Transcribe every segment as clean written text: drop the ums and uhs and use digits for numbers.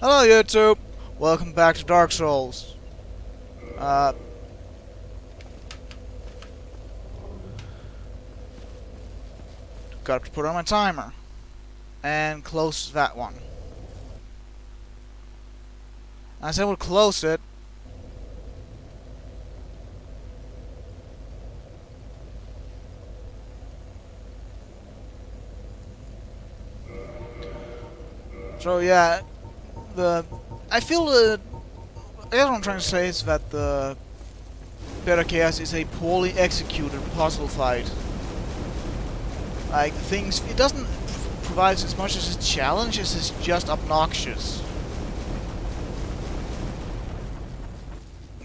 Hello YouTube! Welcome back to Dark Souls. Got to put on my timer. And close that one. I said we'll close it. So yeah, I feel I guess what I'm trying to say is that the Better Chaos is a poorly executed puzzle fight. Like things, it doesn't provide as much as a challenge as it's just obnoxious.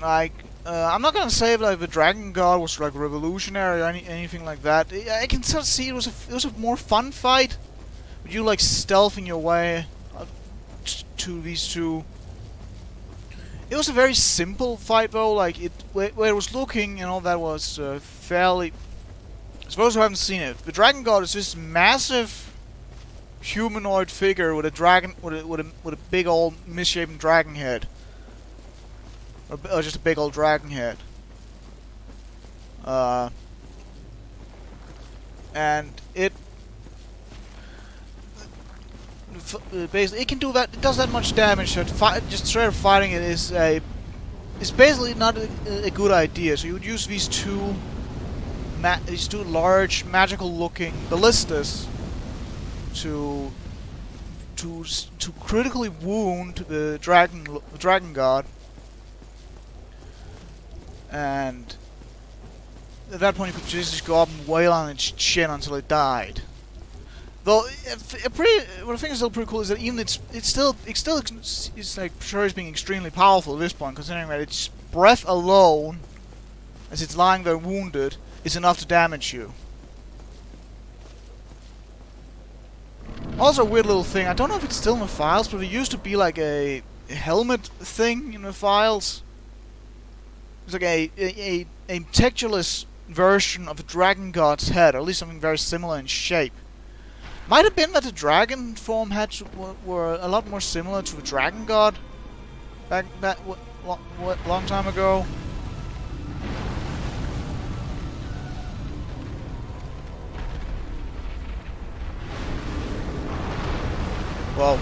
Like, I'm not gonna say that like, the Dragon God was like revolutionary or anything like that. I can sort of see it was a more fun fight. With you like stealthing your way to these two. It was a very simple fight though. Like where it was looking, you know, that was fairly. For those who haven't seen it, the Dragon God is this massive humanoid figure with a dragon, with a big old misshapen dragon head, or just a big old dragon head. And basically it can do that. It does that much damage. That just straight up fighting it is basically not a good idea. So you would use these two large magical-looking ballistas to critically wound the dragon god, and at that point you could just go up and wail on its chin until it died. Though what I think is still pretty cool is that even it's like sure it's being extremely powerful at this point, considering that its breath alone, as it's lying there wounded, is enough to damage you. Also a weird little thing, I don't know if it's still in the files, but there used to be like a helmet thing in the files. It's like a textureless version of the Dragon God's head, or at least something very similar in shape. Might have been that the dragon form heads were a lot more similar to the Dragon God back long time ago. Well,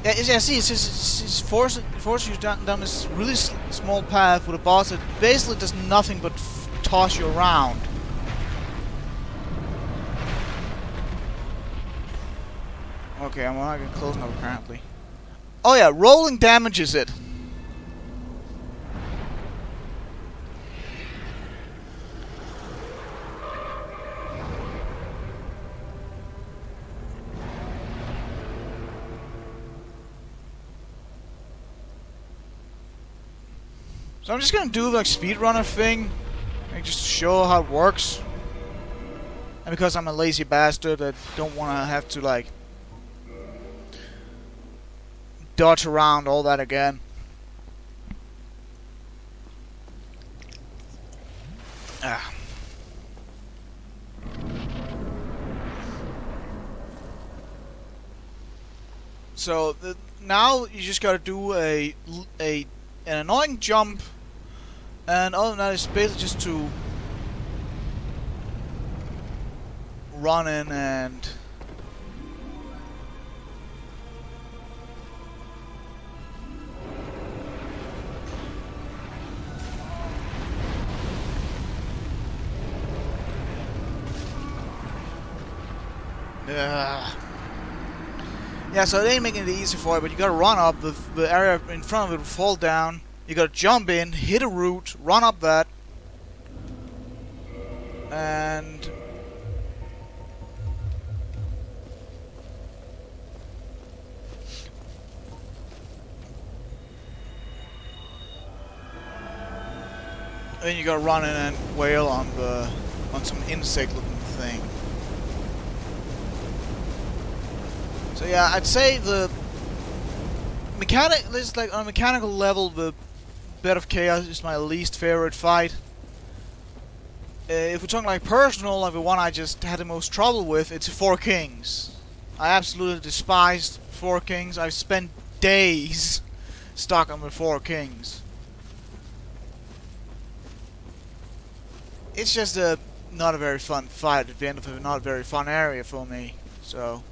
yeah. See, it's forcing you down this really small path with a boss that basically does nothing but toss you around. Okay, I'm not getting close enough apparently. Oh yeah, rolling damages it. So I'm just gonna do like speedrunner thing, like just to show how it works. And because I'm a lazy bastard, I don't want to have to like dodge around all that again. Ah. So now you just gotta do an annoying jump, and other than that, it's basically just to run in and yeah, so they ain't making it easy for you, but you gotta run up, the area in front of it will fall down, you gotta jump in, hit a root, run up that, and then you gotta run in and wail on some insect looking thing. So yeah, I'd say the like on a mechanical level, the Bed of Chaos is my least favorite fight. If we're talking like personal, like the one I just had the most trouble with, it's Four Kings. I absolutely despised Four Kings. I've spent days stuck on the Four Kings. It's just not a very fun fight at the end of it, not a very fun area for me, so...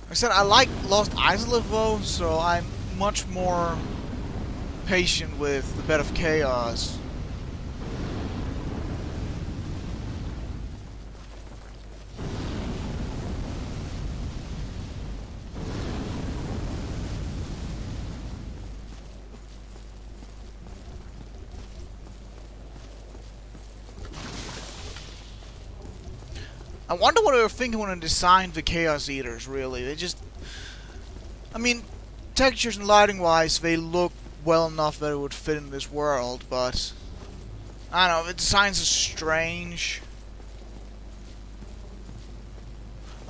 Like I said, I like Lost Isolate though, so I'm much more patient with the Bed of Chaos. I wonder what they were thinking when they designed the Chaos Eaters, really. They just... I mean, textures and lighting-wise, they look well enough that it would fit in this world, but... I don't know, the designs are strange.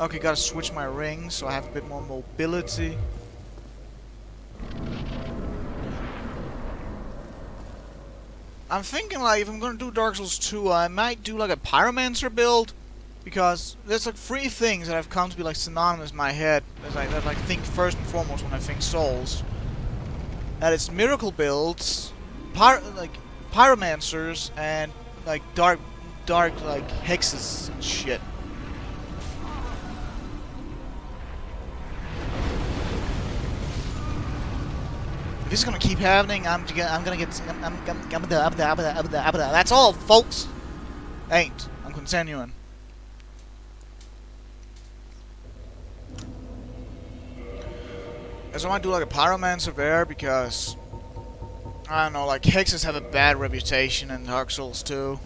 Okay, gotta switch my rings so I have a bit more mobility. I'm thinking, like, if I'm gonna do Dark Souls 2, I might do, like, a Pyromancer build. Because there's like 3 things that have come to be like synonymous in my head that I think first and foremost when I think Souls. That it's miracle builds, pyromancers, and like dark like hexes and shit. If this is gonna keep happening, I'm gonna get that's all, folks. Ain't. I'm continuing. So I might do like a Pyromancer there because I don't know, like hexes have a bad reputation in Dark Souls 2.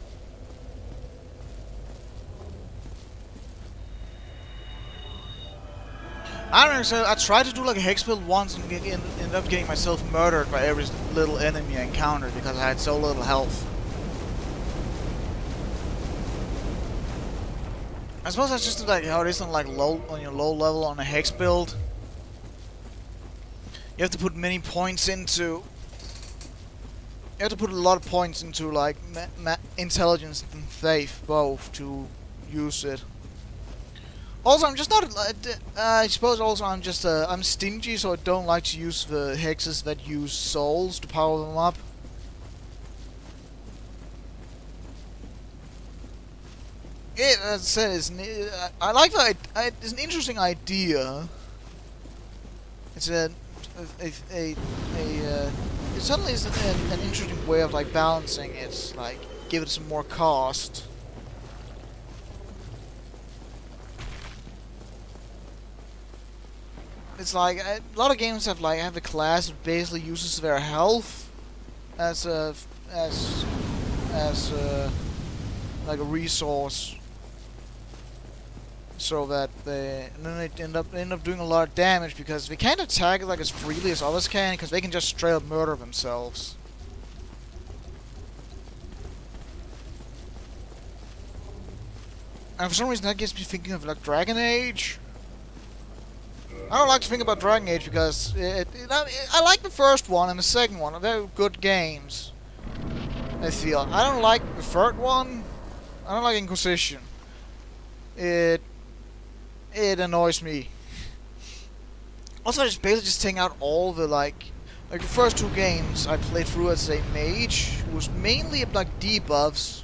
I don't know, so I tried to do like a hex build once and ended up getting myself murdered by every little enemy I encountered because I had so little health. I suppose that's just like how it is on like on your low level on a hex build. You have to put many points into... You have to put a lot of points into, like, intelligence and faith, both, to use it. Also, I'm just not... I suppose also I'm just... I'm stingy, so I don't like to use the hexes that use souls to power them up. As I said, I like that... It's an interesting idea. It's a... it certainly is an interesting way of like balancing it, like give it some more cost. It's like a lot of games have a class that basically uses their health as like a resource. So that and then they end up doing a lot of damage because they can't attack it like as freely as others can because they can just straight up murder themselves. And for some reason that gets me thinking of like Dragon Age. I don't like to think about Dragon Age because I like the first one and the second one. They're good games, I feel. I don't like the third one. I don't like Inquisition. It annoys me. Also, I just basically just take out all the like the first 2 games I played through as a mage was mainly like debuffs.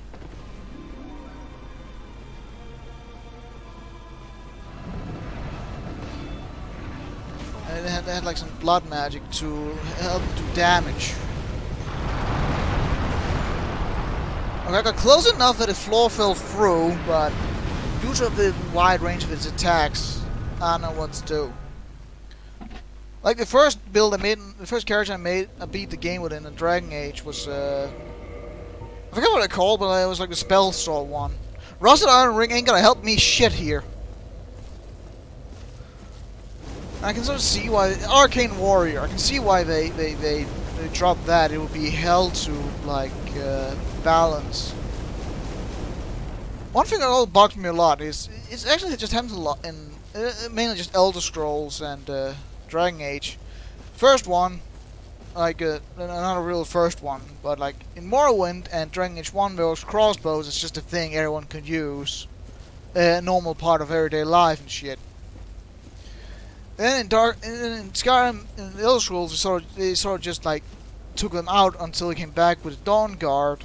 And they had like some blood magic to help do damage. Okay, I got close enough that the floor fell through, but due to the wide range of its attacks, I don't know what to do. Like the first build I made, the first character I beat the game with in the Dragon Age was, I forget what I called, but it was like the Spell Sword one. Rusted Iron Ring ain't gonna help me shit here. I can sort of see why Arcane Warrior. I can see why they dropped that. It would be hell to like balance. One thing that all bugs me a lot is it's actually just happens a lot in mainly just Elder Scrolls and Dragon Age. First one, like not a real first one, but like in Morrowind and Dragon Age 1, those crossbows is just a thing everyone could use, a normal part of everyday life and shit. Then in Skyrim, in the Elder Scrolls, they sort of just like took them out until they came back with the Dawn Guard,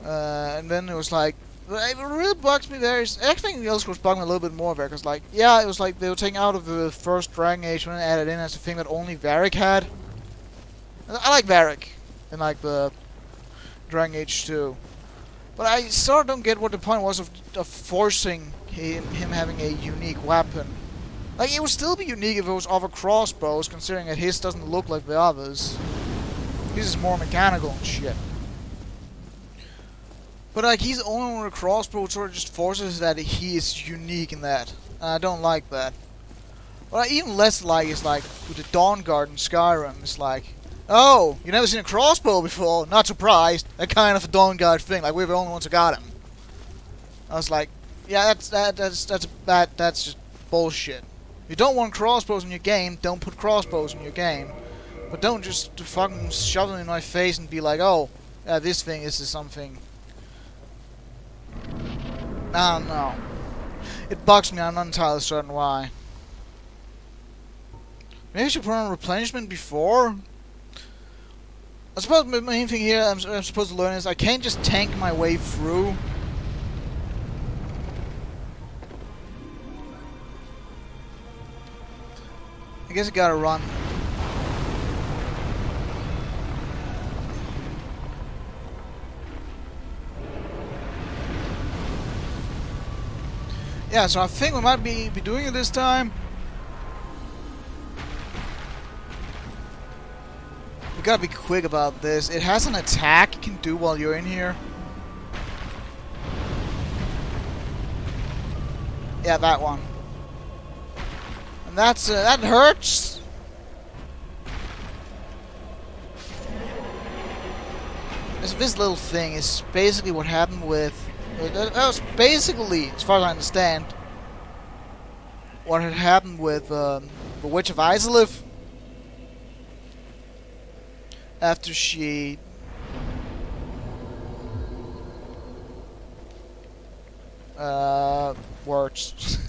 and then it was like. It really bugs me there. I think the Elder Scrolls bugged me a little bit more there, because like, yeah, it was like they were taking out of the first Dragon Age and added in as a thing that only Varric had. I like Varric in like the Dragon Age 2, but I sort of don't get what the point was of forcing him having a unique weapon. Like, it would still be unique if it was other crossbows, considering that his doesn't look like the others. His is more mechanical and shit. But like, he's the only one with a crossbow, sort of just forces that he is unique in that. And I don't like that. What I even less like is like, with the Dawn Guard in Skyrim, it's like, oh, you never seen a crossbow before? Not surprised. That kind of a Dawn Guard thing, like we're the only ones who got him. I was like, yeah, that's just bullshit. If you don't want crossbows in your game, don't put crossbows in your game. But don't just fucking shove them in my face and be like, oh, yeah, this thing is something. I don't know. It bugs me, I'm not entirely certain why. Maybe I should put on replenishment before? I suppose the main thing here I'm supposed to learn is I can't just tank my way through. I guess I gotta run. Yeah, so I think we might be doing it this time. We gotta be quick about this. It has an attack you can do while you're in here. Yeah, that one. And that's that hurts. This little thing is basically what happened with. That was basically, as far as I understand, what had happened with the Witch of Izalith after she words.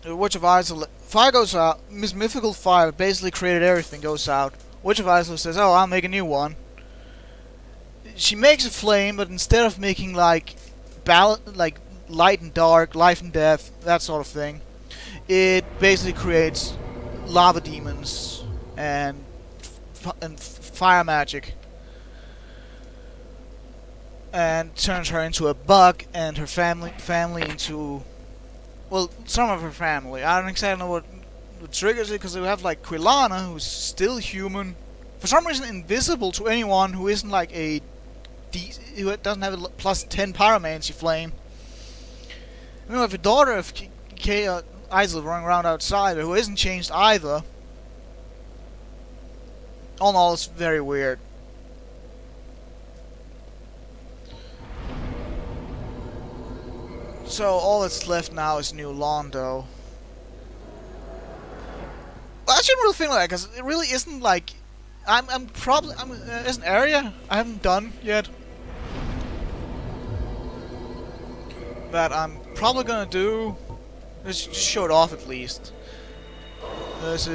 The Witch of Izalith, fire goes out. This mythical fire basically created everything goes out. Witch of Izalith says, "Oh, I'll make a new one." She makes a flame, but instead of making like light and dark, life and death, that sort of thing, it basically creates lava demons and fire magic, and turns her into a bug and her family into, well, some of her family. I don't exactly know what triggers it, because we have like Quilana, who's still human, for some reason invisible to anyone who isn't like a who doesn't have a plus 10 pyromancy flame. And we have a daughter of Izalith running around outside who isn't changed either. All in all, it's very weird. So all that's left now is New Londo. Well, I shouldn't really think like that, because it really isn't like there's an area I haven't done yet that I'm probably gonna do. Let's just show it off at least. There's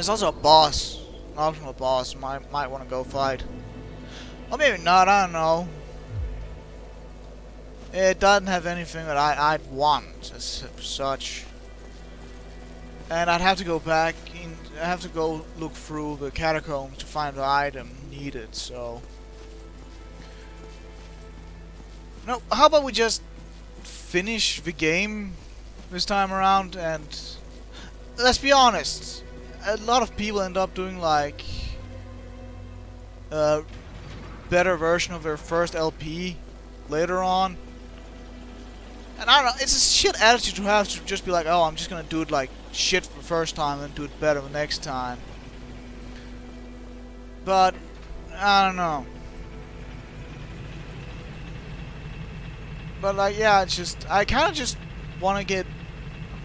also a boss, an optional boss. Might want to go fight, or maybe not. I don't know. It doesn't have anything that I'd want as such. And I'd have to go back in. I have to go look through the catacombs to find the item needed. So, no. How about we just finish the game this time around? And let's be honest, a lot of people end up doing like a better version of their first LP later on. And I don't know, it's a shit attitude to have to just be like, oh, I'm just gonna do it like shit for the first time and do it better the next time. But, I don't know. But like, yeah, it's just, I kinda just wanna get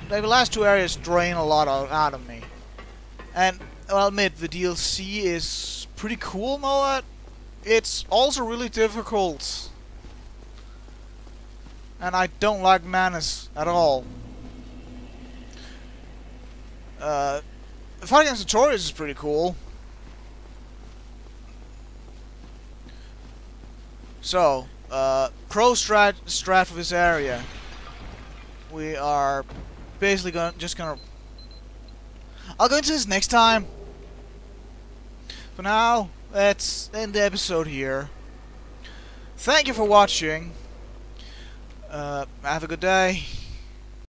like the last two areas drain a lot out of me. And I'll admit, the DLC is pretty cool and all that. It's also really difficult. And I don't like Manus at all. The fight against the Taurus is pretty cool. So, pro strat for this area. We are basically just gonna... I'll go into this next time. For now, let's end the episode here. Thank you for watching. Have a good day.